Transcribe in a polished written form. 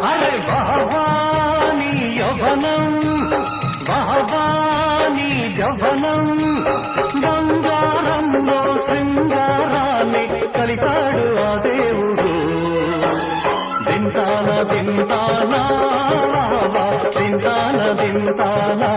అరే బహవాని యవనం బహవాని జవనం బంగారంలో శృంగారాన్ని కలిపాడు ఆ దేవుడు దింతాన దింతానా దింతాన దింతానా